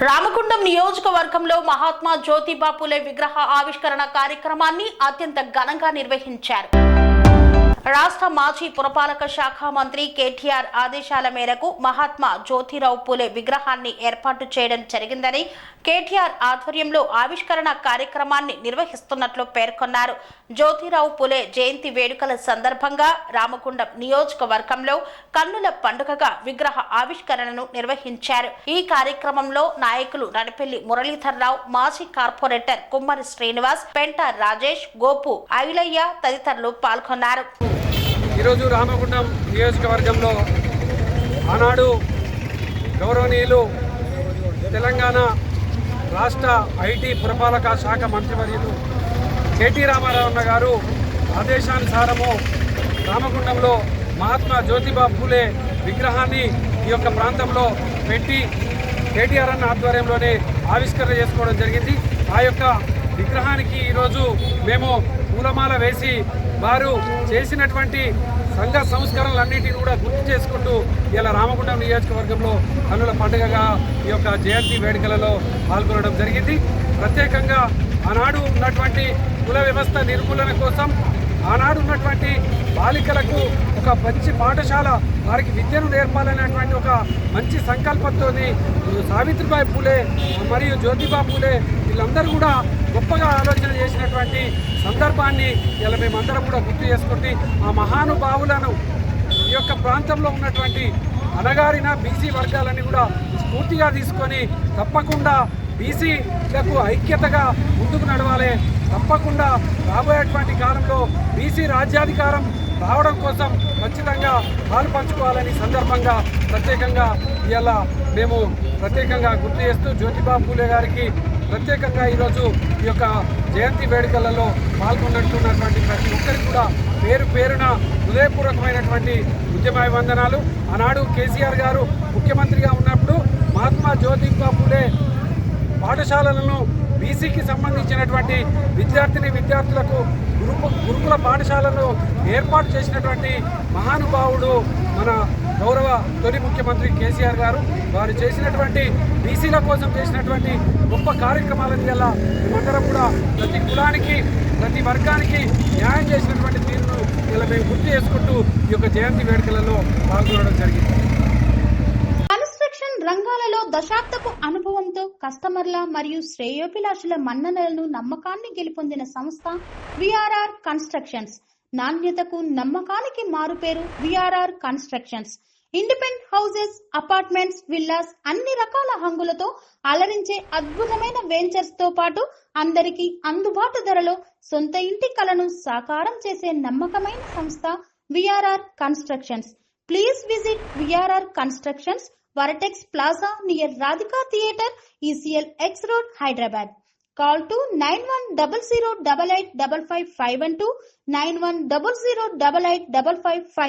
రామగుండం నియోజకవర్గంలో మహాత్మా జ్యోతిబా పూలే విగ్రహ ఆవిష్కరణ కార్యక్రమాన్ని అత్యంత ఘనంగా నిర్వహించారు. రాష్ట్ర మాజీ పురపాలక శాఖ మంత్రి కేటీఆర్ ఆదేశాల మేరకు మహాత్మా జ్యోతిరావు పూలే విగ్రహాన్ని ఏర్పాటు చేయడం జరిగిందని, కేటీఆర్ ఆధ్వర్యంలో ఆవిష్కరణ కార్యక్రమాన్ని నిర్వహిస్తున్నట్లు పేర్కొన్నారు. జ్యోతిరావు పూలే జయంతి వేడుకల సందర్భంగా రామగుండం నియోజకవర్గంలో కన్నుల పండుగగా విగ్రహ ఆవిష్కరణను నిర్వహించారు. ఈ కార్యక్రమంలో నాయకులు నడిపెల్లి మురళీధర్రావు, మాజీ కార్పొరేటర్ కుమ్మరి శ్రీనివాస్, పెంట రాజేష్, గోపు, ఐలయ్య తదితరులు పాల్గొన్నారు. ఈరోజు రామగుండం నియోజకవర్గంలో ఆనాడు గౌరవనీయులు తెలంగాణ రాష్ట్ర ఐటీ పురపాలక శాఖ మంత్రివర్యులు కేటీ రామారావు గారు ఆదేశానుసారము రామగుండంలో మహాత్మా జ్యోతిబా పూలే విగ్రహాన్ని ఈ యొక్క ప్రాంతంలో పెట్టి కేటీఆర్ అన్న ఆధ్వర్యంలోనే ఆవిష్కరణ చేసుకోవడం జరిగింది. ఆ యొక్క విగ్రహానికి ఈరోజు మేము పూలమాల వేసి వారు చేసినటువంటి సంఘ సంస్కరణలన్నింటినీ కూడా గుర్తు చేసుకుంటూ ఇలా రామగుండం నియోజకవర్గంలో కన్నుల పండుగగా ఈ యొక్క జయంతి వేడుకలలో పాల్గొనడం జరిగింది. ప్రత్యేకంగా ఆనాడు ఉన్నటువంటి కుల వ్యవస్థ నిర్మూలన కోసం, ఆనాడు ఉన్నటువంటి బాలికలకు ఒక మంచి పాఠశాల, వారికి విద్యను నేర్పాలనేటువంటి ఒక మంచి సంకల్పంతో సావిత్రిబాయి పూలే మరియు జ్యోతిబా పూలే వీళ్ళందరూ కూడా గొప్పగా ఆలోచన చేసినటువంటి సందర్భాన్ని ఇలా మేమందరం కూడా గుర్తు చేసుకుంటే ఆ మహానుభావులను ఈ యొక్క ప్రాంతంలో ఉన్నటువంటి అణగారిన బీసీ వర్గాలని కూడా స్ఫూర్తిగా తీసుకొని తప్పకుండా బీసీలకు ఐక్యతగా ముందుకు నడవాలి. తప్పకుండా రాబోయేటువంటి కాలంలో బీసీ రాజ్యాధికారం రావడం కోసం ఖచ్చితంగా పాలు పంచుకోవాలని సందర్భంగా ప్రత్యేకంగా ఇలా మేము ప్రత్యేకంగా గుర్తు చేస్తూ జ్యోతిబా పూలే గారికి ప్రత్యేకంగా ఈరోజు ఈ యొక్క జయంతి వేడుకలలో పాల్గొన్నట్టున్నటువంటి ప్రతి ఒక్కరికి కూడా పేరు పేరున హృదయపూర్వకమైనటువంటి ఉద్యమాభివందనాలు. ఆనాడు కేసీఆర్ గారు ముఖ్యమంత్రిగా ఉన్నప్పుడు మహాత్మా జ్యోతిబా పూలే పాఠశాలలను బీసీకి సంబంధించినటువంటి విద్యార్థులకు గురుకుల పాఠశాలను ఏర్పాటు చేసినటువంటి మహానుభావుడు మన గౌరవ తొలి ముఖ్యమంత్రి కేసీఆర్ గారు. వారు చేసినటువంటి బీసీల కోసం చేసినటువంటి గొప్ప కార్యక్రమాలను వల్ల మేమందరం కూడా ప్రతి కులానికి ప్రతి వర్గానికి న్యాయం చేసినటువంటి తీరును ఇలా మేము గుర్తు చేసుకుంటూ ఈ యొక్క జయంతి వేడుకలలో పాల్గొనడం జరిగింది. రంగాలలో దశాబ్దపు అనుభవంతో కస్టమర్ల మరియు శ్రేయోభిలాషుల మన్ననలను నమ్మకాన్ని గెలుపొందిన సంస్థ విఆర్ఆర్ కన్స్ట్రక్షన్స్. నాణ్యతకు నమ్మకానికి మారుపేరు VRR constructions. Independent houses, apartments, villas అన్ని రకాల హంగులతో అలరించే అద్భుతమైన వెంచర్స్ తో పాటు అందరికీ అందుబాటు ధరలో సొంత ఇంటి కలను సాకారం చేసే నమ్మకమైన సంస్థ VRR constructions. Please visit VRR constructions, Varatex Plaza near Radhika Theatre, ECL X Road, Hyderabad. Call to 9100885552, 91008855.